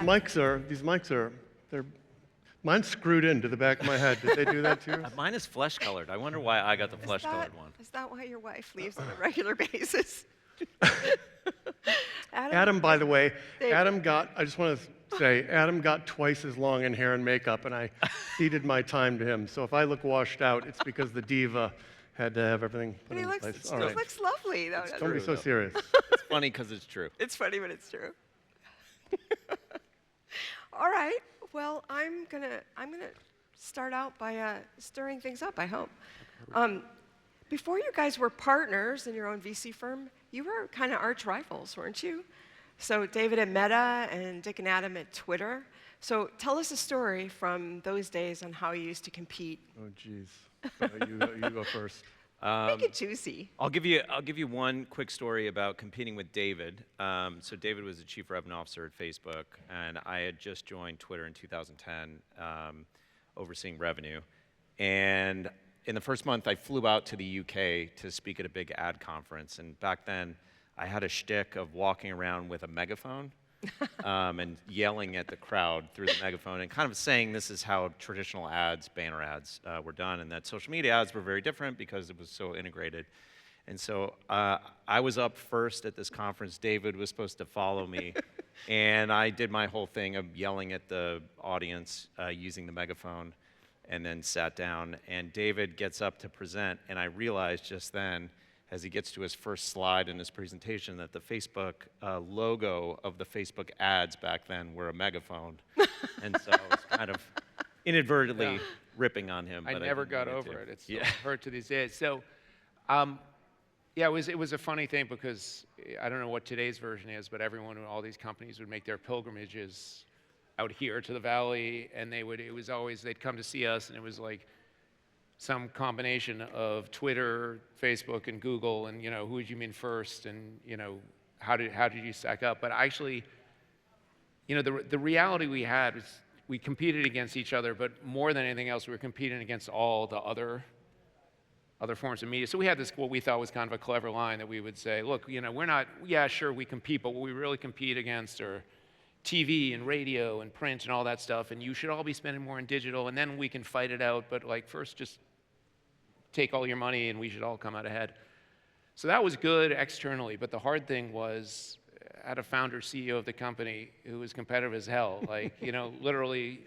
mics are, mine's screwed into the back of my head. Did they do that to yours? Mine is flesh-colored. I wonder why I got the flesh-colored one. Is that why your wife leaves on a regular basis? Adam, by the way, David. I just want to say, Adam got twice as long in hair and makeup, and I ceded my time to him. So if I look washed out, it's because the diva had to have everything put in place. He looks lovely, though. Don't be so serious. It's funny because it's true. It's funny, but it's true. All right. Well, I'm gonna start out by stirring things up, I hope. Before you guys were partners in your own VC firm, you were kind of arch rivals, weren't you? So David at Meta and Dick and Adam at Twitter. So tell us a story from those days on how you used to compete. Oh, geez. You go first. Make it juicy. I'll give you one quick story about competing with David. So David was the chief revenue officer at Facebook, and I had just joined Twitter in 2010, overseeing revenue. And in the first month, I flew out to the UK to speak at a big ad conference. And back then, I had a shtick of walking around with a megaphone and yelling at the crowd through the megaphone and kind of saying this is how traditional ads, banner ads, were done, and that social media ads were very different because it was so integrated. And so I was up first at this conference. David was supposed to follow me, and I did my whole thing of yelling at the audience using the megaphone, and then sat down. And David gets up to present, and I realized just then, as he gets to his first slide in his presentation, that the Facebook logo of the Facebook ads back then were a megaphone. And so I was kind of inadvertently ripping on him. I but never I didn't got mean over to. it. It's still hurt to these days. So, yeah, it was a funny thing because I don't know what today's version is, but all these companies would make their pilgrimages out here to the Valley, and they'd come to see us, and it was like some combination of Twitter, Facebook, and Google, and who would you mean first, and how did you stack up? But actually, the reality we had was we competed against each other, but more than anything else, we were competing against all the other forms of media. So we had this, what we thought was kind of a clever line that we would say, look, we're not, yeah, sure, we compete, but what we really compete against are TV and radio and print and all that stuff, and you should all be spending more on digital, and then we can fight it out, but first just take all your money and we should all come out ahead. So that was good externally, but the hard thing was I had a founder, CEO of the company who was competitive as hell. Literally,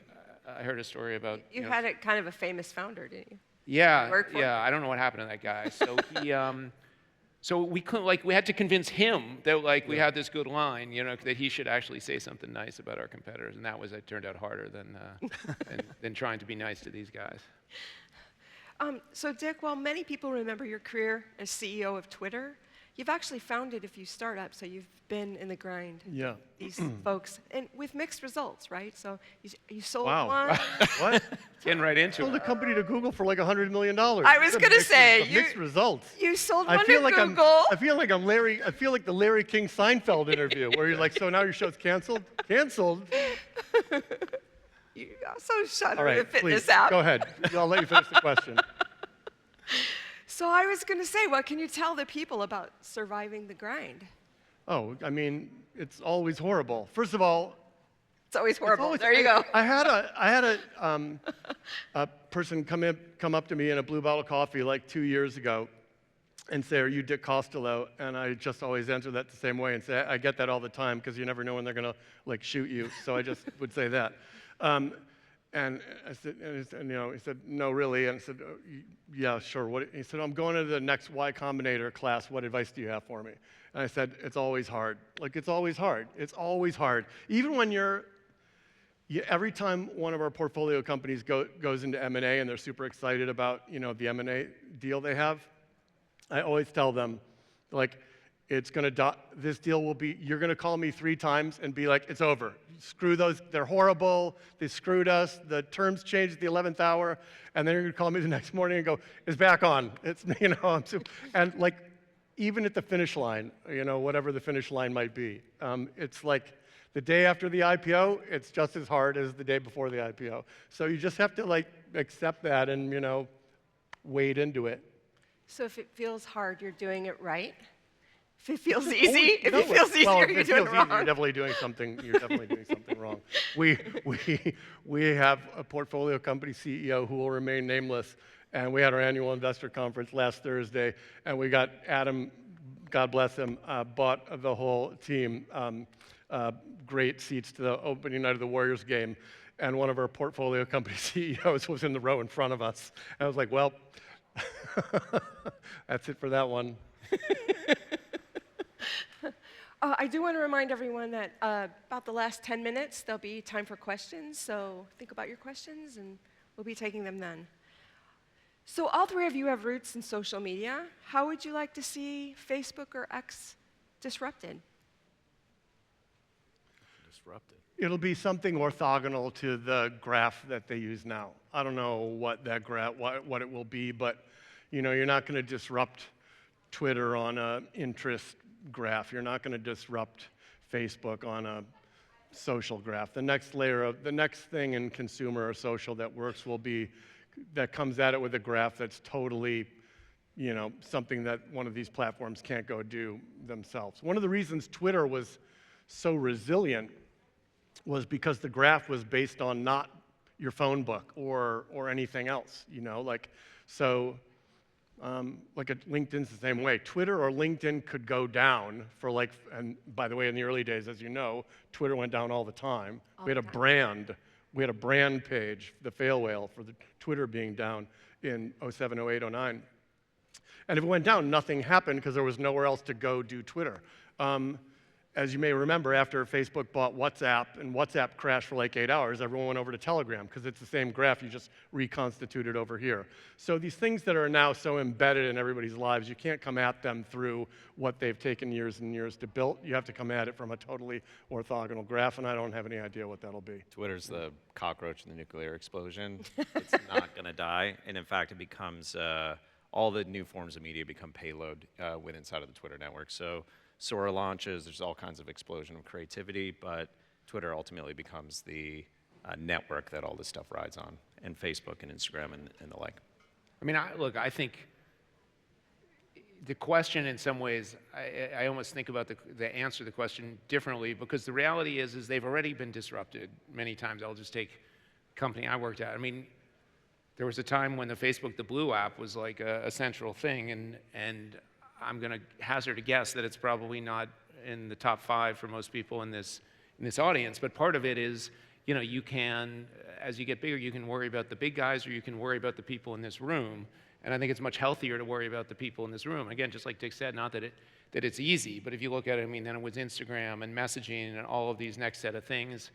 I heard a story about... You had a kind of a famous founder, didn't you? Yeah, I don't know what happened to that guy. So he... So we couldn't, we had to convince him that we had this good line, that he should actually say something nice about our competitors, and it turned out harder than trying to be nice to these guys. So Dick, while many people remember your career as CEO of Twitter, you've actually founded a few startups, so you've been in the grind. Yeah. These folks, and with mixed results, right? So you sold Wow. one. What? Getting right into Sold it. a company to Google for like $100 million. I was going to say, mixed results. You sold I one feel to like Google. I feel like the Larry King Seinfeld interview where you're like, so now your show's canceled? Canceled? You also shudder All right, to fit please, this out. go ahead. I'll let you finish the question. So I was going to say, what can you tell the people about surviving the grind? Oh, I mean, it's always horrible. First of all, It's always horrible. always- There you go. I had a person come up to me in a Blue Bottle Coffee like 2 years ago and say, "Are you Dick Costello?" And I just always answer that the same way and say, "I get that all the time because you never know when they're gonna shoot you." So I just would say that. And I said, he said, "No, really." And I said, "Yeah, sure." He said, "I'm going to the next Y Combinator class. What advice do you have for me?" And I said, "It's always hard. It's always hard. It's always hard. Even when every time one of our portfolio companies goes into M&A and they're super excited about, the M&A deal they have, I always tell them, it's going to this deal will be, you're going to call me 3 times and be like, it's over. Screw those, they're horrible, they screwed us, the terms changed at the 11th hour, and then you're going to call me the next morning and go, it's back on. It's, and even at the finish line, whatever the finish line might be, it's like the day after the IPO, it's just as hard as the day before the IPO. So you just have to accept that and, wade into it. So if it feels hard, you're doing it right? If it feels easy, if No, it feels easier, well, if you're it doing feels it wrong. easy, you're definitely doing something. You're definitely doing something wrong. We have a portfolio company CEO who will remain nameless, and we had our annual investor conference last Thursday, and we got Adam, God bless him, bought the whole team great seats to the opening night of the Warriors game, and one of our portfolio company CEOs was in the row in front of us. I was like, well, that's it for that one. I do want to remind everyone that about the last 10 minutes, there'll be time for questions. So think about your questions, and we'll be taking them then. So all three of you have roots in social media. How would you like to see Facebook or X disrupted? Disrupted. It'll be something orthogonal to the graph that they use now. I don't know what that graph, what it will be, but you're not going to disrupt Twitter on an interest graph. You're not going to disrupt Facebook on a social graph. The next thing in consumer or social that works will be that comes at it with a graph that's totally, something that one of these platforms can't go do themselves. One of the reasons Twitter was so resilient was because the graph was based on not your phone book or anything else, like LinkedIn's the same way. Twitter or LinkedIn could go down and by the way, in the early days, as you know, Twitter went down all the time. We had a brand page, the fail whale, for the Twitter being down in 07, 08, 09. And if it went down, nothing happened because there was nowhere else to go do Twitter. As you may remember, after Facebook bought WhatsApp and WhatsApp crashed for like 8 hours, everyone went over to Telegram because it's the same graph, you just reconstituted over here. So these things that are now so embedded in everybody's lives, you can't come at them through what they've taken years and years to build. You have to come at it from a totally orthogonal graph, and I don't have any idea what that'll be. Twitter's the cockroach in the nuclear explosion. It's not going to die, and in fact, it becomes all the new forms of media become payload inside of the Twitter network. So Sora launches, there's all kinds of explosion of creativity, but Twitter ultimately becomes the network that all this stuff rides on, and Facebook and Instagram and the like. I mean, I think the question in some ways, I almost think about the answer to the question differently, because the reality is they've already been disrupted many times. I'll just take a company I worked at. I mean, there was a time when the Facebook, the Blue app was like a central thing, and I'm going to hazard a guess that it's probably not in the top 5 for most people in this audience. But part of it is, you can, as you get bigger, you can worry about the big guys or you can worry about the people in this room. And I think it's much healthier to worry about the people in this room. Again, just like Dick said, not that it's easy, but if you look at it, I mean, then it was Instagram and messaging and all of these next set of things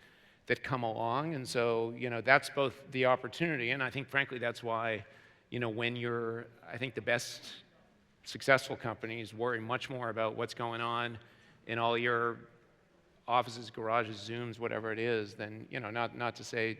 that come along. And so, that's both the opportunity, and I think, frankly, that's why, when I think the best successful companies worry much more about what's going on in all your offices, garages, Zooms, whatever it is, than, not to say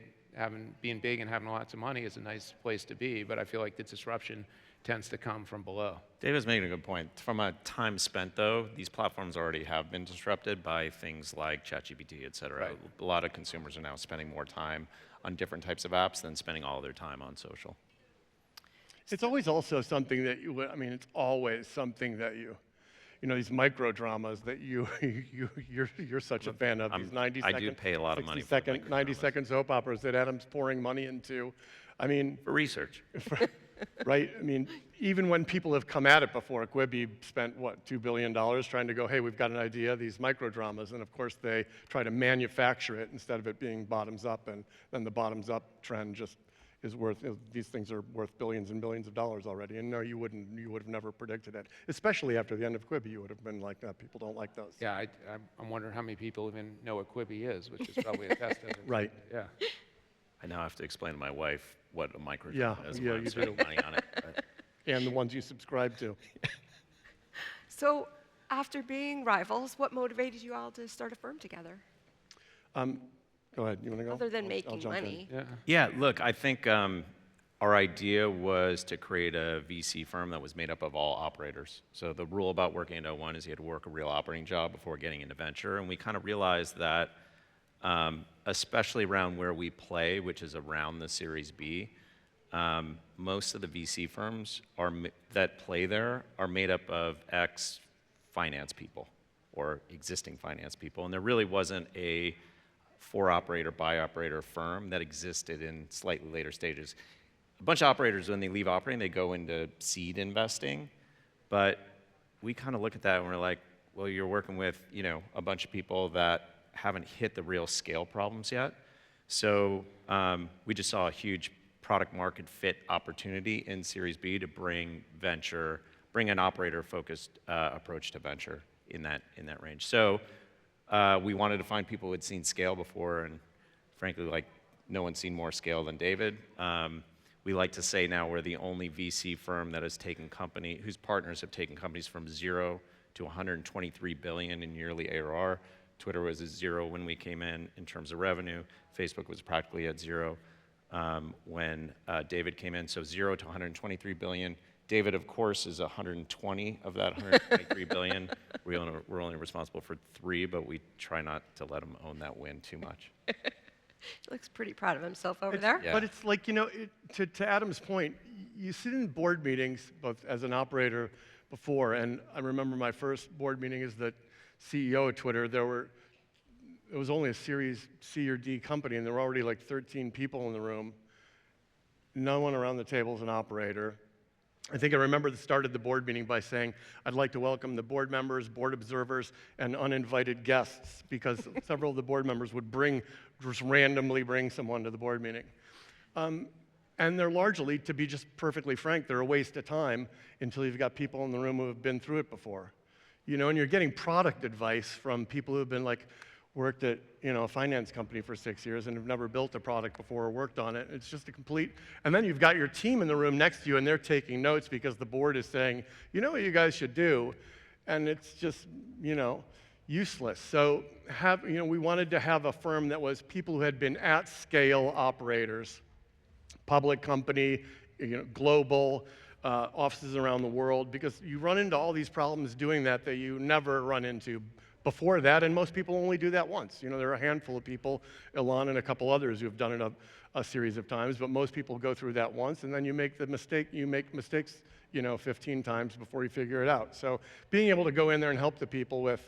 being big and having lots of money is a nice place to be, but I feel like the disruption tends to come from below. David's making a good point. From a time spent, though, these platforms already have been disrupted by things like ChatGPT, et cetera. Right. A lot of consumers are now spending more time on different types of apps than spending all their time on social. It's always also something that it's always something that these micro dramas that you're such a fan of. These 90-second, I do pay a lot of money for 90-second soap operas that Adam's pouring money into. For research. Right? Even when people have come at it before, Quibi spent, $2 billion trying to go, hey, we've got an idea, these micro dramas, and of course they try to manufacture it instead of it being bottoms up, and then the bottoms up trend just is these things are worth billions and billions of dollars already. And no, you would have never predicted it. Especially after the end of Quibi, you would have been like, no, people don't like those. Yeah, I'm wondering how many people even know what Quibi is, which is probably a test of it. Right. Yeah. I now have to explain to my wife what a micro Yeah, is. yeah, when I'm you spending do. money on it. But And the ones you subscribe to. So after being rivals, what motivated you all to start a firm together? Go ahead, you want to go? Other than I'll making jump in. money. Yeah. yeah, look, I think our idea was to create a VC firm that was made up of all operators. So the rule about working at O1 is you had to work a real operating job before getting into venture. And we kind of realized that, especially around where we play, which is around the Series B, most of the VC firms that play there are made up of finance people or existing finance people. And there really wasn't a for-operator, by-operator firm that existed in slightly later stages. A bunch of operators, when they leave operating, they go into seed investing. But we kind of look at that and we're like, well, you're working with, a bunch of people that haven't hit the real scale problems yet. So we just saw a huge product market fit opportunity in Series B to bring an operator-focused approach to venture in that range. So we wanted to find people who had seen scale before, and frankly, like, no one's seen more scale than David. We like to say now we're the only VC firm that has taken whose partners have taken companies from 0 to 123 billion in yearly ARR. Twitter was at 0 when we came in terms of revenue. Facebook was practically at 0 when David came in, so 0 to 123 billion. David, of course, is 120 of that 123 billion. We're only responsible for 3, but we try not to let him own that win too much. He looks pretty proud of himself over there. Yeah. But it's like, to Adam's point, you sit in board meetings, both as an operator before, and I remember my first board meeting as the CEO of Twitter. It was only a Series C or D company, and there were already like 13 people in the room. No one around the table is an operator. I think I remember started the board meeting by saying, I'd like to welcome the board members, board observers, and uninvited guests, because several of the board members would just randomly bring someone to the board meeting. And they're largely, to be just perfectly frank, they're a waste of time until you've got people in the room who have been through it before. And you're getting product advice from people who have been worked at a finance company for 6 years and have never built a product before or worked on it. It's just a complete, and then you've got your team in the room next to you and they're taking notes because the board is saying, you know what you guys should do, and it's just, useless. So we wanted to have a firm that was people who had been at scale operators, public company, global, offices around the world, because you run into all these problems doing that you never run into before that, and most people only do that once. There are a handful of people, Elon and a couple others, who have done it a series of times, but most people go through that once, and then you make mistakes, 15 times before you figure it out. So being able to go in there and help the people with,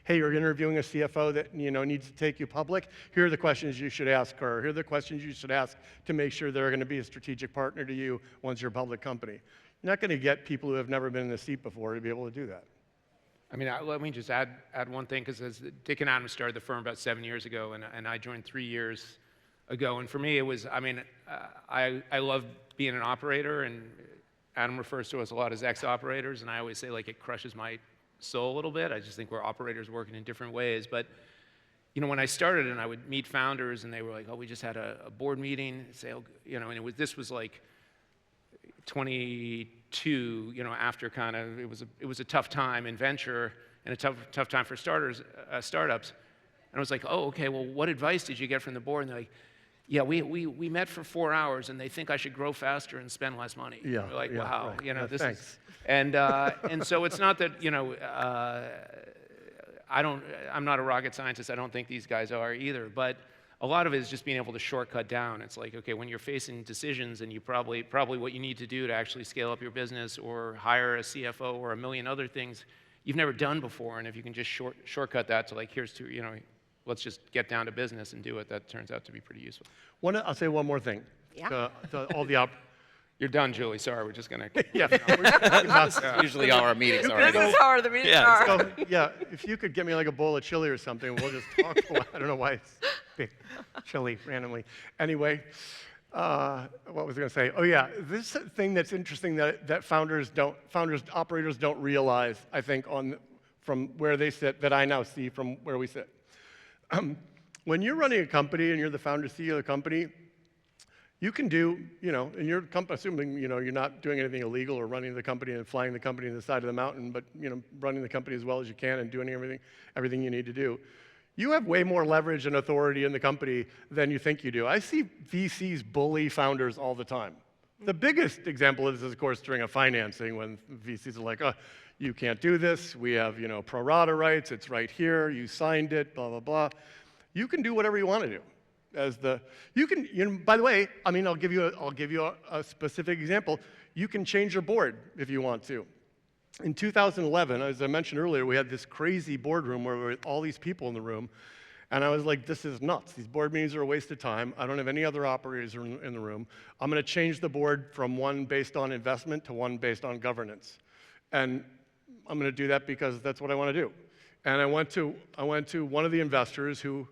hey, you're interviewing a CFO that needs to take you public. Here are the questions you should ask her. Here are the questions you should ask to make sure they're going to be a strategic partner to you once you're a public company. You're not going to get people who have never been in the seat before to be able to do that. I mean, let me just add one thing, because as Dick and Adam started the firm about 7 years ago, and I joined 3 years ago, and for me it was, I love being an operator, and Adam refers to us a lot as ex-operators, and I always say it crushes my soul a little bit. I just think we're operators working in different ways. But when I started and I would meet founders and they were like, oh, we just had a board meeting, say, and this was like 22, after kind of, it was a tough time in venture and a tough time for startups. And I was like, oh, okay, well, what advice did you get from the board? And they're like, yeah, we met for 4 hours and they think I should grow faster and spend less money. Yeah, we're like, yeah, wow, right. this thanks. is, and so it's not that, I'm not a rocket scientist. I don't think these guys are either, but a lot of it is just being able to shortcut down. It's like, okay, when you're facing decisions and you probably what you need to do to actually scale up your business or hire a CFO or a million other things you've never done before, and if you can just shortcut that to here's to, let's just get down to business and do it, that turns out to be pretty useful. I'll say one more thing. Yeah. To all the You're done, Julie. Sorry, we're just going to... yeah. That's usually how our meetings are. This is how the meetings are. So, yeah, if you could get me a bowl of chili or something, we'll just talk for a while. I don't know why it's big chili randomly. Anyway, what was I going to say? Oh yeah, this thing that's interesting that operators don't realize, I think, from where they sit, that I now see from where we sit. When you're running a company and you're the founder, CEO of the company, you can do, in your company, assuming, you're not doing anything illegal or running the company and flying the company to the side of the mountain, but, running the company as well as you can and doing everything you need to do. You have way more leverage and authority in the company than you think you do. I see VCs bully founders all the time. The biggest example of this is, of course, during a financing when VCs are like, oh, you can't do this. We have, pro rata rights. It's right here. You signed it, blah, blah, blah. You can do whatever you want to do. By the way, I'll give you a specific example. You can change your board if you want to. In 2011, as I mentioned earlier, we had this crazy boardroom where we had all these people in the room, and I was like, this is nuts. These board meetings are a waste of time. I don't have any other operators in the room. I'm going to change the board from one based on investment to one based on governance. And I'm going to do that because that's what I want to do. And I went to one of the investors who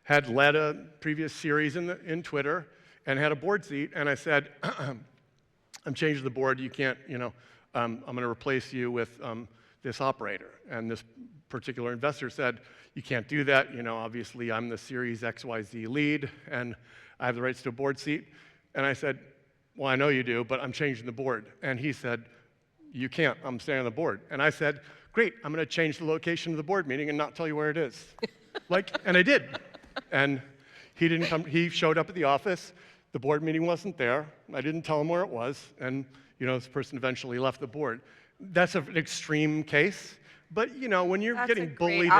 had led a previous series in Twitter and had a board seat, and I said, I'm changing the board. You can't, I'm going to replace you with this operator. And this particular investor said, you can't do that. Obviously, I'm the Series XYZ lead, and I have the rights to a board seat. And I said, well, I know you do, but I'm changing the board. And he said, you can't. I'm staying on the board. And I said, great. I'm going to change the location of the board meeting and not tell you where it is. And I did. And he didn't come. He showed up at the office. The board meeting wasn't there. I didn't tell him where it was. And this person eventually left the board. That's an extreme case. But when you're getting bullied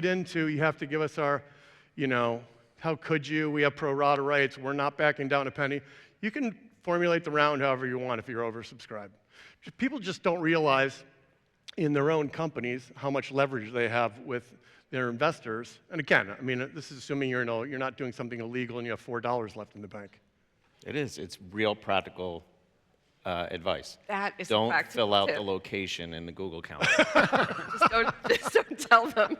into, you have to give us our, how could you? We have pro rata rights. We're not backing down a penny. You can formulate the round however you want if you're oversubscribed. People just don't realize in their own companies how much leverage they have with their investors. And again, this is assuming you're not doing something illegal and you have $4 left in the bank. It is. It's real practical advice. That is Don't a practical fill out tip. the location in the Google Calendar. just don't tell them.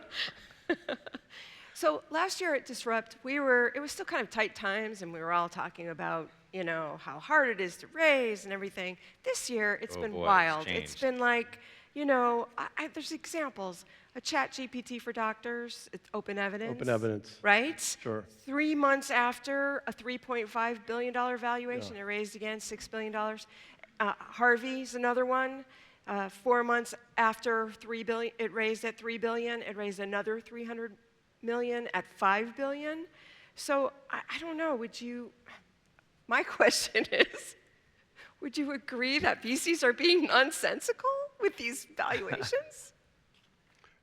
So last year at Disrupt, it was still kind of tight times, and we were all talking about, how hard it is to raise and everything. This year, it's been wild. It's been like, there's examples. A chat GPT for doctors, it's open evidence. Open evidence. Right? Sure. 3 months after a $3.5 billion valuation, it raised again $6 billion. Harvey's another one. 4 months after $3 billion, it raised at $3 billion. It raised another $300 million at $5 billion. So I don't know. My question is, would you agree that VCs are being nonsensical with these valuations?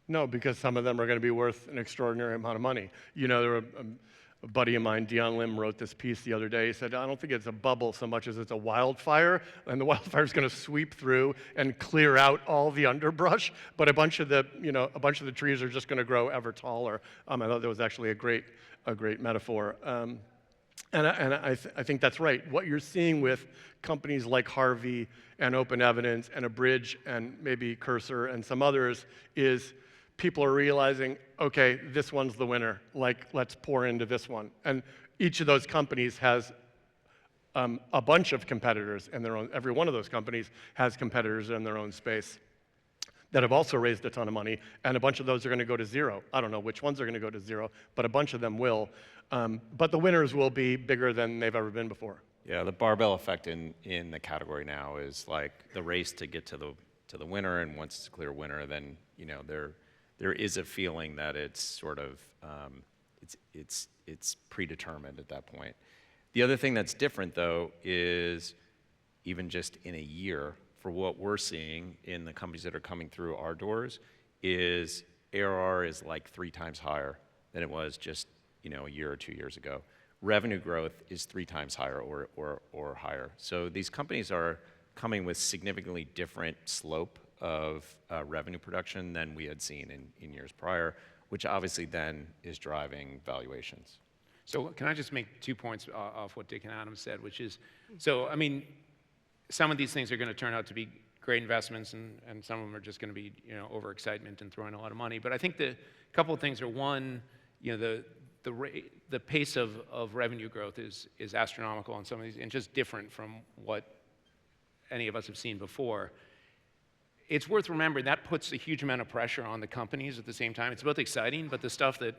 No, because some of them are going to be worth an extraordinary amount of money. A buddy of mine, Dion Lim, wrote this piece the other day. He said, I don't think it's a bubble so much as it's a wildfire, and the wildfire is going to sweep through and clear out all the underbrush, but a bunch of the trees are just going to grow ever taller. I thought that was actually a great metaphor. I think that's right. What you're seeing with companies like Harvey and Open Evidence and Abridge and maybe Cursor and some others is people are realizing, okay, this one's the winner. Let's pour into this one. And each of those companies has a bunch of competitors in their own. Every one of those companies has competitors in their own space that have also raised a ton of money, and a bunch of those are going to go to zero. I don't know which ones are going to go to zero, but a bunch of them will. But the winners will be bigger than they've ever been before. Yeah, the barbell effect in the category now is like the race to get to the winner, and once it's a clear winner, then there is a feeling that it's sort of it's predetermined at that point. The other thing that's different though is even just in a year, for what we're seeing in the companies that are coming through our doors, is ARR is like 3 times higher than it was just a year or 2 years ago. Revenue growth is 3 times higher or higher. So these companies are coming with significantly different slope of revenue production than we had seen in years prior, which obviously then is driving valuations. So can I just make 2 points off what Dick and Adam said, which is, some of these things are going to turn out to be great investments, and some of them are just going to be, overexcitement and throwing a lot of money. But I think the couple of things are, one, the pace of revenue growth is astronomical on some of these, and just different from what any of us have seen before. It's worth remembering that puts a huge amount of pressure on the companies at the same time. It's both exciting, but the stuff that,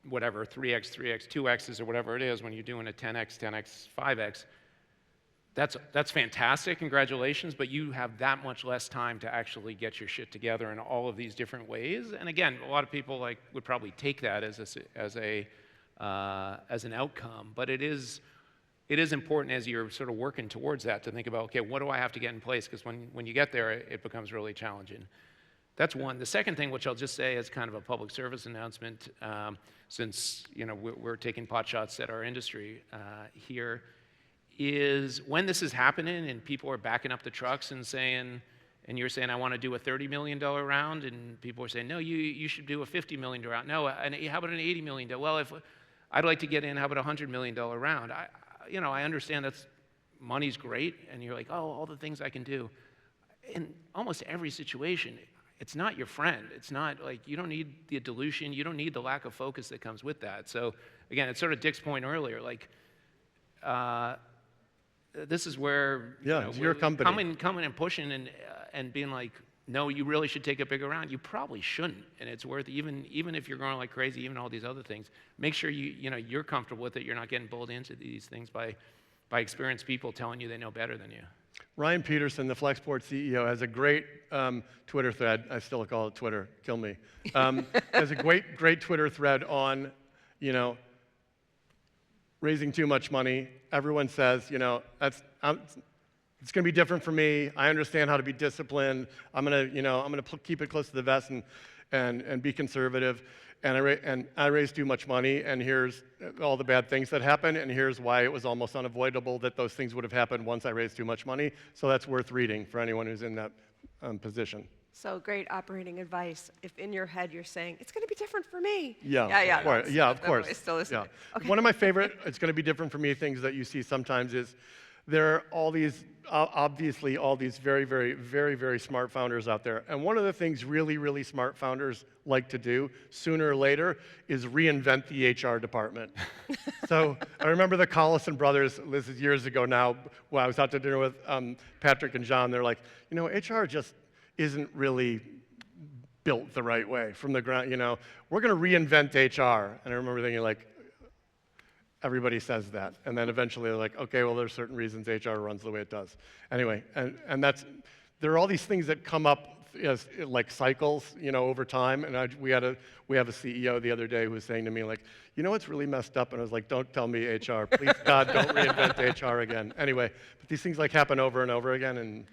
whatever, 3x, 2x's or whatever it is, when you're doing a 10x, 5x, that's fantastic, congratulations, but you have that much less time to actually get your shit together in all of these different ways. And again, a lot of people would probably take that as an outcome, but it is important as you're sort of working towards that to think about, okay, what do I have to get in place? Because when you get there, it becomes really challenging. That's one. The second thing, which I'll just say as kind of a public service announcement, since we're taking pot shots at our industry here, is when this is happening and people are backing up the trucks and saying, and you're saying, I want to do a $30 million round, and people are saying, no, you should do a $50 million round. No, how about an $80 million? Well, if I'd like to get in, how about a $100 million round? I understand money's great, and you're like, oh, all the things I can do. In almost every situation, it's not your friend. It's not like, you don't need the dilution. You don't need the lack of focus that comes with that. So again, it's sort of Dick's point earlier, like, this is where it's your company. coming and pushing and being like, no, you really should take a bigger round. You probably shouldn't, and it's worth even if you're going like crazy, even all these other things. Make sure you're comfortable with it. You're not getting pulled into these things by experienced people telling you they know better than you. Ryan Peterson, the Flexport CEO, has a great Twitter thread. I still call it Twitter. Kill me. Has a great Twitter thread on, raising too much money. Everyone says, it's going to be different for me. I understand how to be disciplined. I'm going to keep it close to the vest and be conservative. And I raised too much money, and here's all the bad things that happened, and here's why it was almost unavoidable that those things would have happened once I raised too much money. So that's worth reading for anyone who's in that position. So great operating advice. If in your head you're saying, it's going to be different for me. Yeah, Of course. I still listen. Yeah. Okay. One of my favorite, it's going to be different for me, things that you see sometimes is there are all these, obviously, all these very, very, very, very smart founders out there. And one of the things really, really smart founders like to do, sooner or later, is reinvent the HR department. So I remember the Collison brothers, this is years ago now, when I was out to dinner with Patrick and John, they're like, HR just isn't really built the right way from the ground, We're going to reinvent HR. And I remember thinking, like, everybody says that. And then eventually they're like, okay, well, there's certain reasons HR runs the way it does. Anyway, and there are all these things that come up as like cycles, over time. And we have a CEO the other day who was saying to me, like, what's really messed up? And I was like, don't tell me HR. Please, God, don't reinvent HR again. Anyway, but these things like happen over and over again, and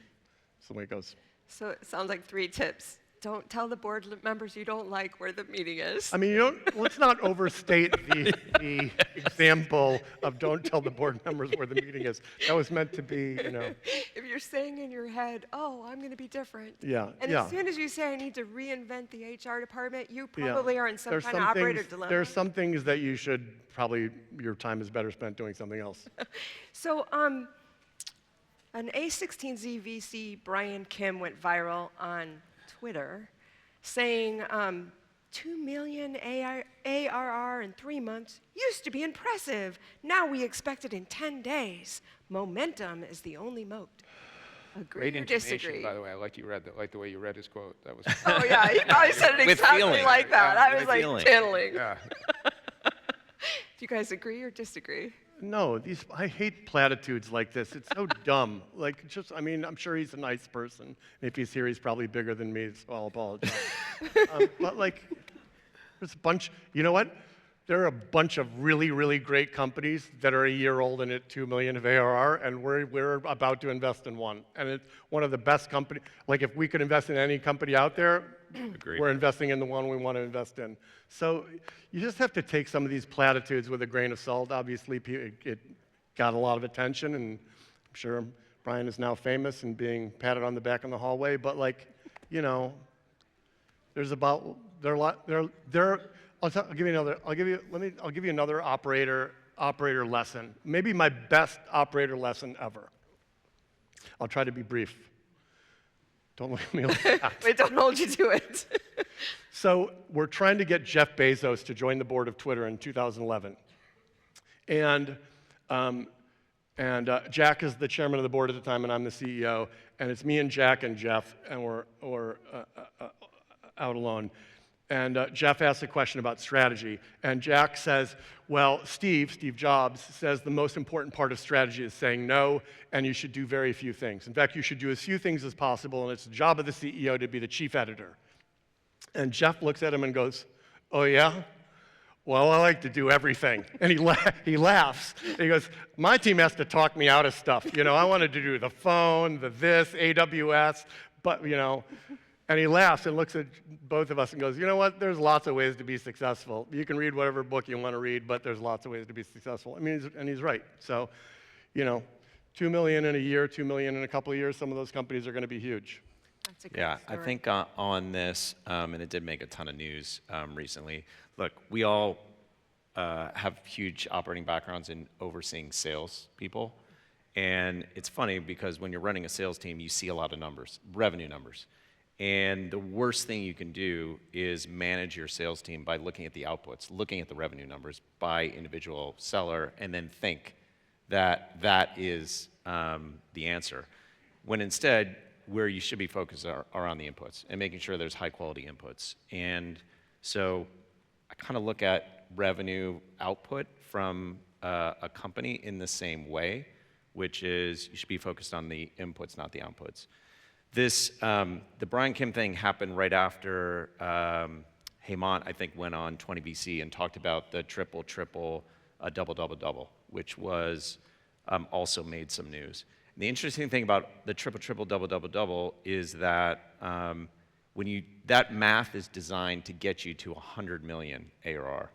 that's the way it goes. So it sounds like 3 tips. Don't tell the board members you don't like where the meeting is. I mean, let's not overstate the example of don't tell the board members where the meeting is. That was meant to be, If you're saying in your head, oh, I'm going to be different. Yeah. And as soon as you say I need to reinvent the HR department, you probably are in some kind of operator dilemma. There's some things that you should probably, your time is better spent doing something else. So an A16Z VC, Brian Kim, went viral on Twitter saying 2 million ARR in 3 months used to be impressive. Now we expect it in 10 days. Momentum is the only moat. Agree Great or intonation, disagree? by the way. I like the way you read his quote. That was. Oh yeah, he probably said it With exactly feeling. like that. I was With like feeling. channeling. Yeah. Do you guys agree or disagree? No, I hate platitudes like this. It's so dumb. Like, I'm sure he's a nice person. And if he's here, he's probably bigger than me, so I'll apologize. But like, there's a bunch, you know what? There are a bunch of really, really great companies that are a year old and at 2 million of ARR, and we're about to invest in one. And it's one of the best companies. Like, if we could invest in any company out there, Agreed. we're investing in the one we want to invest in. So you just have to take some of these platitudes with a grain of salt. Obviously, it got a lot of attention, and I'm sure Brian is now famous and being patted on the back in the hallway. But like, I'll give you another operator lesson. Maybe my best operator lesson ever. I'll try to be brief. Don't look at me like that. Wait, don't hold you to it. So we're trying to get Jeff Bezos to join the board of Twitter in 2011. And Jack is the chairman of the board at the time, and I'm the CEO. And it's me and Jack and Jeff, and we're out alone. And Jeff asks a question about strategy. And Jack says, well, Steve Jobs, says the most important part of strategy is saying no, and you should do very few things. In fact, you should do as few things as possible, and it's the job of the CEO to be the chief editor. And Jeff looks at him and goes, oh, yeah? Well, I like to do everything. And he laughs. He goes, my team has to talk me out of stuff. I wanted to do the phone, the this, AWS, but, And he laughs and looks at both of us and goes, you know what? There's lots of ways to be successful. You can read whatever book you want to read, but there's lots of ways to be successful. And he's right. So, 2 million in a year, 2 million in a couple of years, some of those companies are going to be huge. That's a great Yeah, I story. think on this, and it did make a ton of news recently. Look, we all have huge operating backgrounds in overseeing sales people. And it's funny because when you're running a sales team, you see a lot of numbers, revenue numbers. And the worst thing you can do is manage your sales team by looking at the outputs, looking at the revenue numbers by individual seller, and then think that that is the answer. When instead, where you should be focused are on the inputs and making sure there's high quality inputs. And so I kind of look at revenue output from a company in the same way, which is you should be focused on the inputs, not the outputs. This, the Brian Kim thing happened right after Hemant, I think, went on 20VC and talked about the triple, double, which was also made some news. And the interesting thing about the triple, double is that that math is designed to get you to 100 million ARR.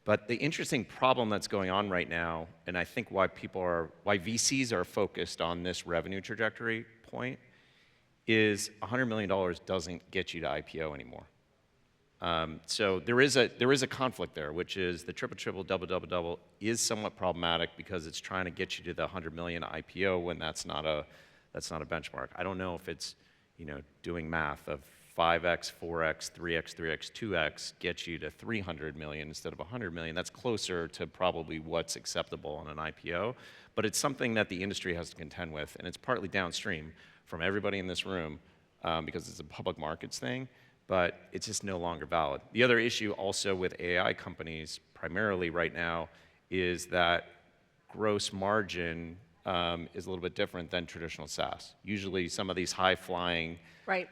But the interesting problem that's going on right now, and I think why VCs are focused on this revenue trajectory point, is $100 million doesn't get you to IPO anymore. So there is a conflict there, which is the triple, double is somewhat problematic because it's trying to get you to the 100 million IPO when that's not a benchmark. I don't know if it's doing math of 5x, 4x, 3x, 2x gets you to 300 million instead of 100 million. That's closer to probably what's acceptable on an IPO, but it's something that the industry has to contend with, and it's partly downstream from everybody in this room because it's a public markets thing, but it's just no longer valid. The other issue also with AI companies, primarily right now, is that gross margin is a little bit different than traditional SaaS. Usually some of these high-flying Right.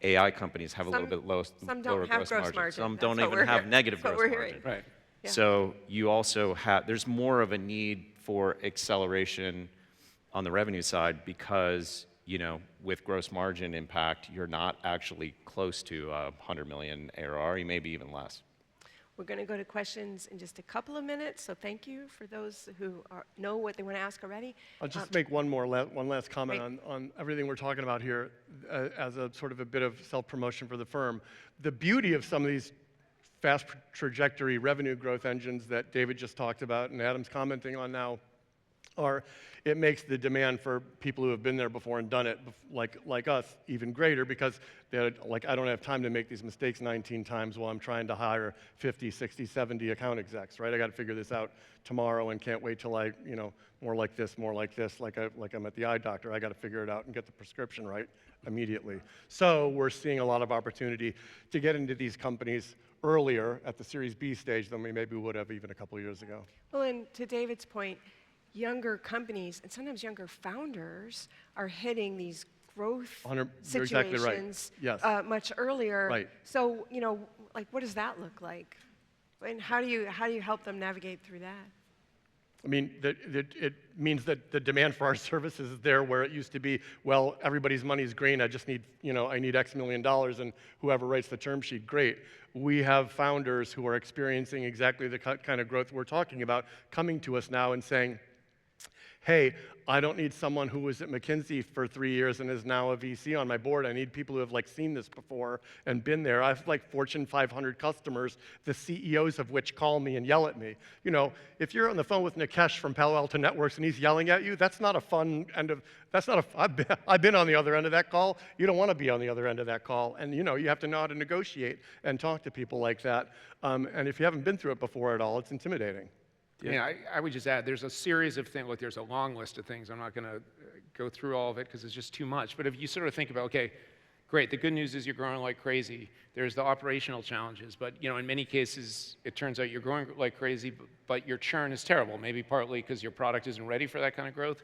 AI companies have a little bit lower gross margin. Some don't even have negative gross margin. Right. Yeah. So you also have, there's more of a need for acceleration on the revenue side because, with gross margin impact, you're not actually close to 100 million ARR, you may be even less. We're going to go to questions in just a couple of minutes, so thank you for those who know what they want to ask already. I'll just make one last comment Great. on everything we're talking about here as a sort of a bit of self-promotion for the firm. The beauty of some of these fast trajectory revenue growth engines that David just talked about and Adam's commenting on now it makes the demand for people who have been there before and done it like us even greater because I don't have time to make these mistakes 19 times while I'm trying to hire 50, 60, 70 account execs, right? I got to figure this out tomorrow and can't wait till more like this, like I'm at the eye doctor. I got to figure it out and get the prescription right immediately. So we're seeing a lot of opportunity to get into these companies earlier at the Series B stage than we maybe would have even a couple years ago. Well, and to David's point, younger companies and sometimes younger founders are hitting these growth 100 you're situations exactly right. Yes. Much earlier. Right. So, what does that look like? And how do you help them navigate through that? I mean, it means that the demand for our services is there where it used to be, well, everybody's money is green, I just need, I need X million dollars, and whoever writes the term sheet, great. We have founders who are experiencing exactly the kind of growth we're talking about coming to us now and saying, hey, I don't need someone who was at McKinsey for 3 years and is now a VC on my board. I need people who have seen this before and been there. I have Fortune 500 customers, the CEOs of which call me and yell at me. If you're on the phone with Nikesh from Palo Alto Networks and he's yelling at you, that's not a fun end of, I've been on the other end of that call. You don't want to be on the other end of that call. And you have to know how to negotiate and talk to people like that. And if you haven't been through it before at all, it's intimidating. Yeah, I would just add, there's a series of things, there's a long list of things. I'm not going to go through all of it because it's just too much. But if you sort of think about, okay, great, the good news is you're growing like crazy. There's the operational challenges. But, in many cases, it turns out you're growing like crazy, but your churn is terrible. Maybe partly because your product isn't ready for that kind of growth.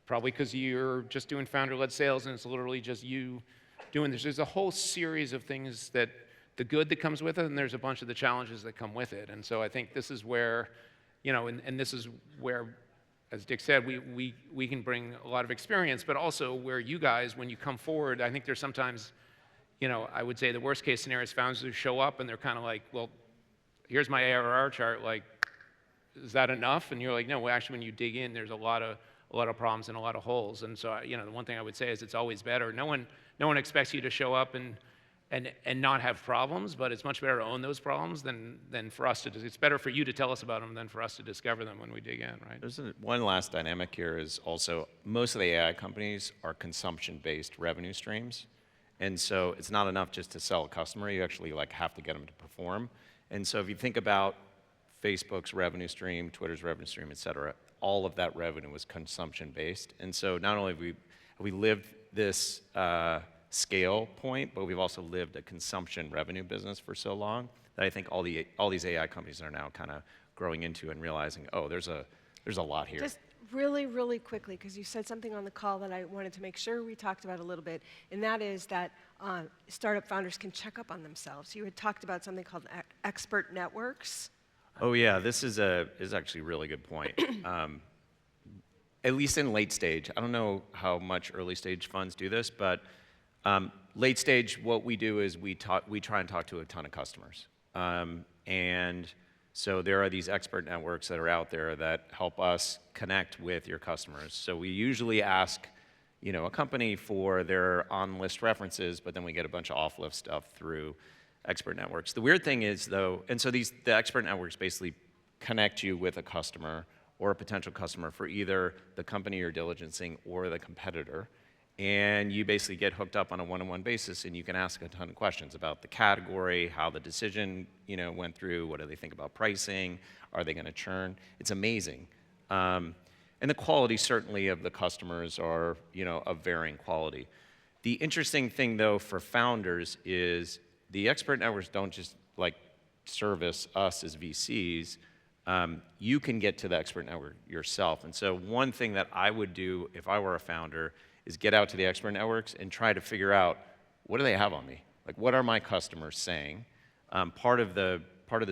Probably because you're just doing founder-led sales and it's literally just you doing this. There's a whole series of things that the good that comes with it, and there's a bunch of the challenges that come with it. And so I think this is where, and this is where, as Dick said, we can bring a lot of experience, but also where you guys, when you come forward, I think there's sometimes, I would say the worst case scenario is founders who show up and they're kind of like, well, here's my ARR chart, is that enough? And you're like, no, well, actually, when you dig in, there's a lot of problems and a lot of holes. And so, the one thing I would say is it's always better. No one expects you to show up and not have problems, but it's much better to own those problems than for us to. It's better for you to tell us about them than for us to discover them when we dig in, right? There's one last dynamic here is also most of the AI companies are consumption-based revenue streams. And so it's not enough just to sell a customer. You actually have to get them to perform. And so if you think about Facebook's revenue stream, Twitter's revenue stream, et cetera, all of that revenue was consumption-based. And so not only have we lived this scale point, but we've also lived a consumption revenue business for so long that I think all these AI companies are now kind of growing into and realizing, oh, there's a lot here. Just really, really quickly, because you said something on the call that I wanted to make sure we talked about a little bit, and that is that startup founders can check up on themselves. You had talked about something called expert networks. Oh yeah, this is actually a really good point. At least in late stage, I don't know how much early stage funds do this, but late stage, what we do is we try and talk to a ton of customers. And so there are these expert networks that are out there that help us connect with your customers. So we usually ask, a company for their on-list references, but then we get a bunch of off-list stuff through expert networks. The weird thing is, though, and so the expert networks basically connect you with a customer or a potential customer for either the company you're diligencing or the competitor. And you basically get hooked up on a one-on-one basis, and you can ask a ton of questions about the category, how the decision went through, what do they think about pricing, are they going to churn? It's amazing. And the quality certainly of the customers are of varying quality. The interesting thing, though, for founders is the expert networks don't just service us as VCs. You can get to the expert network yourself. And so one thing that I would do if I were a founder is get out to the expert networks and try to figure out, what do they have on me? What are my customers saying? Part of the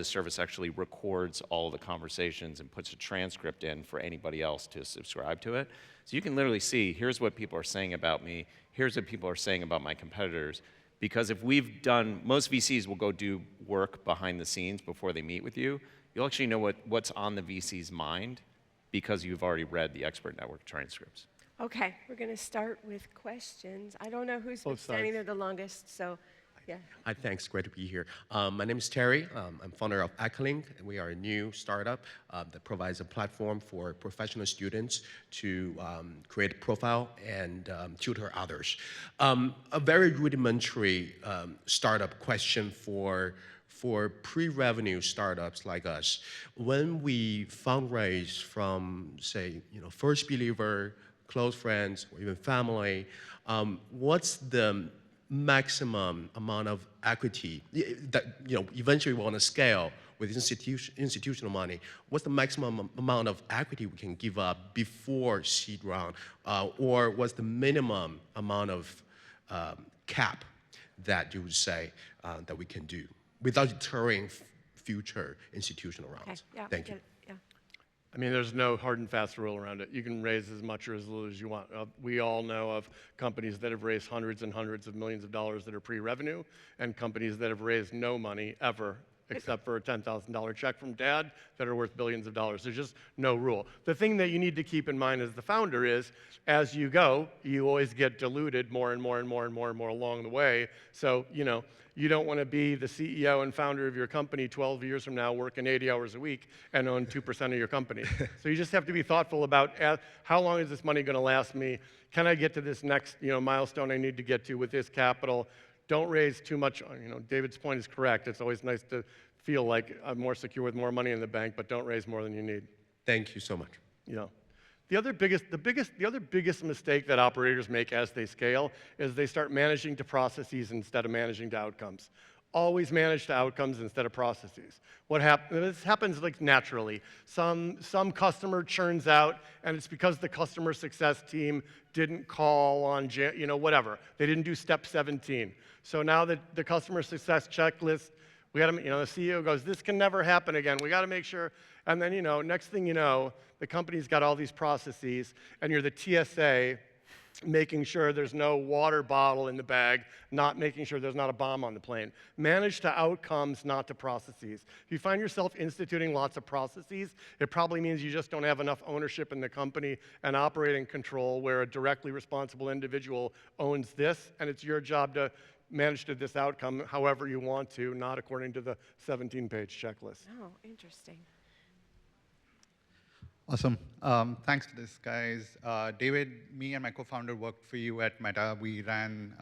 service actually records all the conversations and puts a transcript in for anybody else to subscribe to it. So you can literally see, here's what people are saying about me, here's what people are saying about my competitors. Because if most VCs will go do work behind the scenes before they meet with you. You'll actually know what's on the VC's mind because you've already read the expert network transcripts. Okay, we're going to start with questions. I don't know who's been standing there the longest, so yeah. Hi, thanks. Great to be here. My name is Terry. I'm founder of Acalink. We are a new startup that provides a platform for professional students to create a profile and tutor others. A very rudimentary startup question for pre-revenue startups like us. When we fundraise from, say, first believer, close friends, or even family, what's the maximum amount of equity that eventually we want to scale with institutional money? What's the maximum amount of equity we can give up before seed round, or what's the minimum amount of cap that you would say that we can do without deterring future institutional rounds? Okay, yeah, Thank you. Yeah. I mean, there's no hard and fast rule around it. You can raise as much or as little as you want. We all know of companies that have raised hundreds and hundreds of millions of dollars that are pre-revenue, and companies that have raised no money ever, except for a $10,000 check from dad, that are worth billions of dollars. There's just no rule. The thing that you need to keep in mind as the founder is, as you go, you always get diluted more and more and more and more and more along the way. So, you don't want to be the CEO and founder of your company 12 years from now working 80 hours a week and own 2% of your company. So you just have to be thoughtful about how long is this money going to last me? Can I get to this next milestone I need to get to with this capital? Don't raise too much. David's point is correct. It's always nice to feel like I'm more secure with more money in the bank, but don't raise more than you need. Thank you so much. The other biggest mistake that operators make as they scale is they start managing to processes instead of managing to outcomes. Always manage to outcomes instead of processes. This happens naturally. Some customer churns out, and it's because the customer success team didn't call on, whatever. They didn't do step 17. So now that the customer success checklist, we got to, the CEO goes, this can never happen again. We got to make sure. And then, next thing you know, the company's got all these processes, and you're the TSA, making sure there's no water bottle in the bag, not making sure there's not a bomb on the plane. Manage to outcomes, not to processes. If you find yourself instituting lots of processes, it probably means you just don't have enough ownership in the company and operating control where a directly responsible individual owns this, and it's your job to manage to this outcome however you want to, not according to the 17-page checklist. Oh, interesting. Awesome. Thanks for this, guys. David, me and my co-founder worked for you at Meta. We ran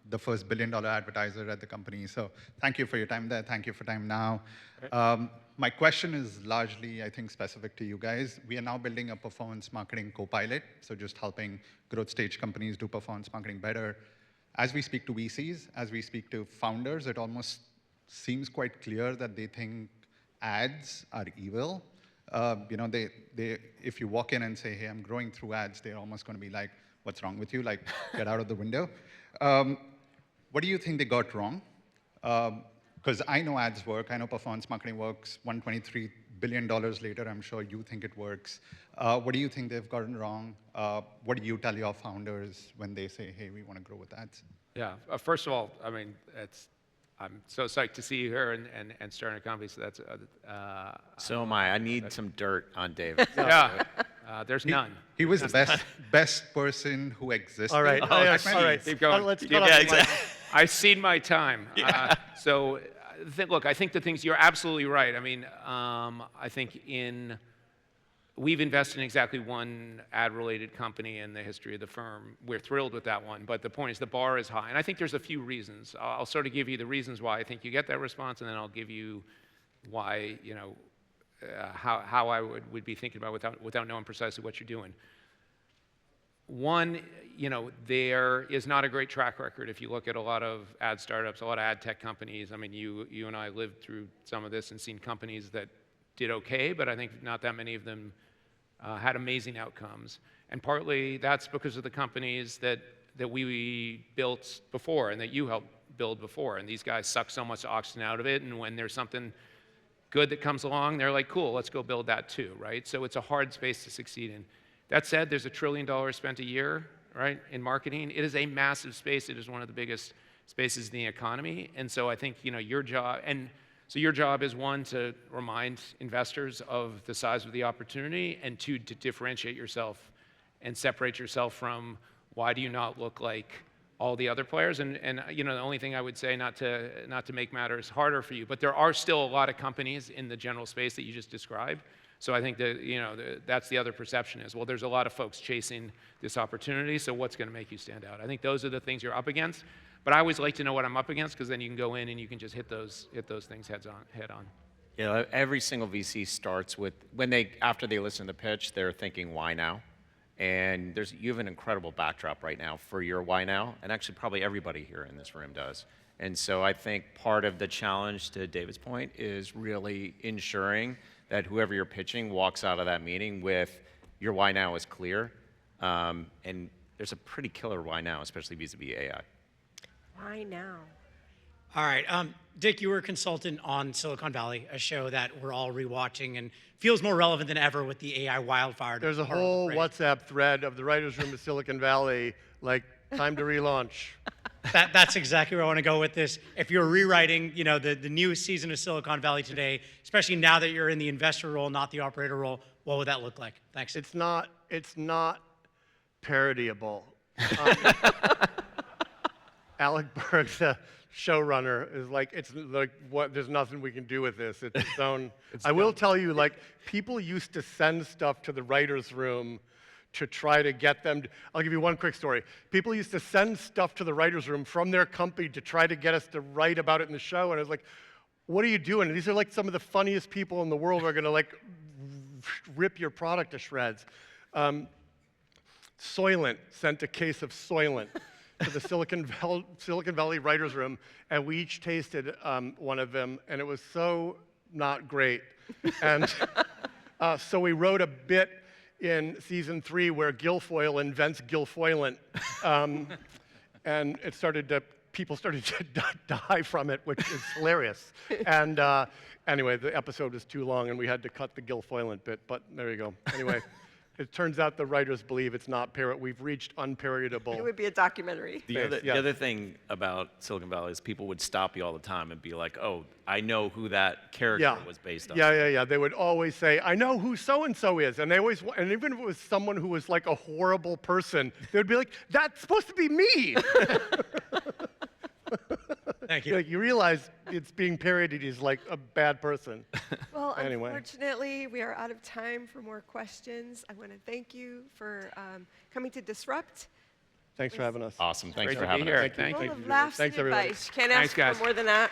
the first billion-dollar advertiser at the company. So thank you for your time there. Thank you for time now. My question is largely, I think, specific to you guys. We are now building a performance marketing co-pilot, so just helping growth stage companies do performance marketing better. As we speak to VCs, as we speak to founders, it almost seems quite clear that they think ads are evil. If you walk in and say, hey, I'm growing through ads, they're almost going to be like, what's wrong with you? Like, get out of the window. What do you think they got wrong? Because I know ads work. I know performance marketing works. $123 billion later, I'm sure you think it works. What do you think they've gotten wrong? What do you tell your founders when they say, hey, we want to grow with ads? Yeah. First of all, I mean, I'm so psyched to see you here and starting a company. So that's. So am I. I need some dirt on David. Yeah. There's none. He was the best person who existed. All right, at yes, Meta. all right. Keep going. Let's Keep cut going. off the mic. I've seen my time. So, look, I think the things, you're absolutely right. I mean, I think we've invested in exactly one ad-related company in the history of the firm. We're thrilled with that one, but the point is the bar is high. And I think there's a few reasons. I'll sort of give you the reasons why I think you get that response, and then I'll give you why, how I would be thinking about without knowing precisely what you're doing. One, there is not a great track record if you look at a lot of ad startups, a lot of ad tech companies. I mean, you and I lived through some of this and seen companies that did okay, but I think not that many of them had amazing outcomes. And partly that's because of the companies that we built before and that you helped build before. And these guys suck so much oxygen out of it, and when there's something good that comes along, they're like, cool, let's go build that too, right? So it's a hard space to succeed in. That said, there's $1 trillion spent a year, right, in marketing. It is a massive space. It is one of the biggest spaces in the economy. And so I think, your job, so your job is, one, to remind investors of the size of the opportunity, and two, to differentiate yourself and separate yourself from why do you not look like all the other players. And the only thing I would say, not to make matters harder for you, but there are still a lot of companies in the general space that you just described. So I think that that's the other perception is, well, there's a lot of folks chasing this opportunity, so what's going to make you stand out? I think those are the things you're up against. But I always like to know what I'm up against, because then you can go in and you can just hit those things head on. Every single VC starts with, after they listen to the pitch, they're thinking, why now? And you have an incredible backdrop right now for your why now, and actually probably everybody here in this room does. And so I think part of the challenge, to David's point, is really ensuring that whoever you're pitching walks out of that meeting with your why now is clear. And there's a pretty killer why now, especially vis-a-vis AI. Why now? All right. Dick, you were a consultant on Silicon Valley, a show that we're all rewatching and feels more relevant than ever with the AI wildfire. There's a whole WhatsApp thread of the writer's room of Silicon Valley, like, time to relaunch. That's exactly where I want to go with this. If you're rewriting, the newest season of Silicon Valley today, especially now that you're in the investor role, not the operator role, what would that look like? Thanks. It's not parodyable. Alec Berg, the showrunner, is like, there's nothing we can do with this. It's its own. I will tell you, people used to send stuff to the writer's room to try to get them. I'll give you one quick story. People used to send stuff to the writer's room from their company to try to get us to write about it in the show, and I was like, what are you doing? These are some of the funniest people in the world who are gonna rip your product to shreds. Soylent sent a case of Soylent to the Silicon Valley writer's room, and we each tasted one of them, and it was so not great. And so we wrote a bit in season 3 where Guilfoyle invents Guilfoylent, and people started to die from it, which is hilarious. And anyway, the episode was too long, and we had to cut the Guilfoylent bit, but there you go. Anyway, It turns out the writers believe it's not parrot. We've reached unparodiable. It would be a documentary. Yes. The other thing about Silicon Valley is people would stop you all the time and be like, "Oh, I know who that character was based on." Yeah. They would always say, "I know who so-and-so is." And they always, and even if it was someone who was like a horrible person, they would be like, "That's supposed to be me." Thank you. Like, you realize it's being parodied. He's like a bad person. Well, Anyway. unfortunately, we are out of time for more questions. I want to thank you for coming to Disrupt. Thanks for having us. Awesome. Thanks Great for to be having here. us. Thank Full you. of laughs Thanks, and everybody. advice. Can't Thanks, ask guys. for more than that.